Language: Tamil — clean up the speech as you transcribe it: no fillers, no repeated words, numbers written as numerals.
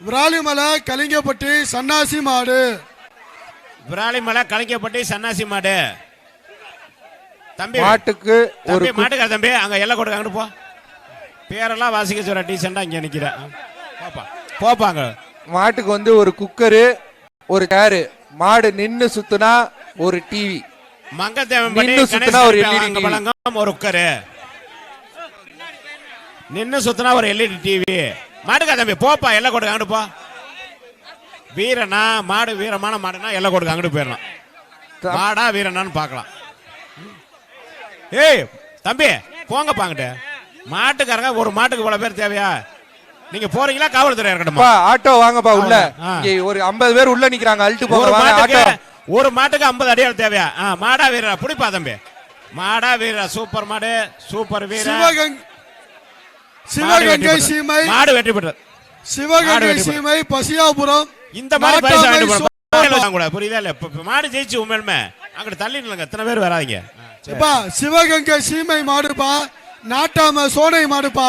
விராலிமலை கலிங்கப்பட்டி சன்னாசி மாடு. விராலிமலை கலிங்கப்பட்டி சன்னாசி மாடு. தம்பி மாட்டுக்கு ஒரு மாட்டுக்கார தம்பி அங்க எல்லாம் கொடுக்க அங்கிட்டு போ. பேரெல்லாம் வாசிக்க சொல்ற டீசெண்டா இங்க நிக்கிற போப்பாங்க. மாட்டுக்கு வந்து ஒரு குக்கரு ஒரு சேரு. மாடு நின்னு சுத்துனா ஒரு டிவி. மங்கத்தேவன் சுத்தினா ஒரு எல்இடி பழங்கம் ஒரு குக்கரு. நின்னு சுத்தினா ஒரு எல்இடி டிவி. மாட்டுக்கார தம்பி போப்பா எல்லாம் கொடுக்க அங்கிட்டு போ. வீரனா மாடு வீரமான மாடுனா எல்லாம் கொடுக்க அங்கிட்டு போயிடலாம். மாடா வீரனான்னு பாக்கலாம். ஏய் தம்பி போங்க பாங்கிட்ட. மாட்டுக்காரங்க ஒரு மாட்டுக்கு இவ்வளவு பேர் தேவையா? நீங்க போறீங்களா காவல்துறை இருக்கட்டுமா? ஆட்டோ வாங்கப்பா உள்ள. ஒரு 50 பேர் உள்ள நிக்கிறாங்க. அல்ட்டு போங்க ஆட்டோ. ஒரு மாட்டுக்கு 50 அடியால் தேவையா? மாடா வீரரா புடிப்பா தம்பி. மாடா வீரரா சூப்பர் மாடு சூப்பர் வீரா. சிவகங்கை சீமை மாடு வெற்றி பெற்றது. சிவகங்கை சீமை பசியாபுரம். இந்த மாதிரி பரிசு வாங்கிட்டு கூட புரியுதா இல்ல? மாடு ஜெயிச்சு உண்மையுமே அங்கிட்டு தள்ளி நில்லுங்க. எத்தனை பேர் வராதிங்க. சிவகங்கை சீமை மாடுப்பா. நாட்டாம சோனை மாடுப்பா.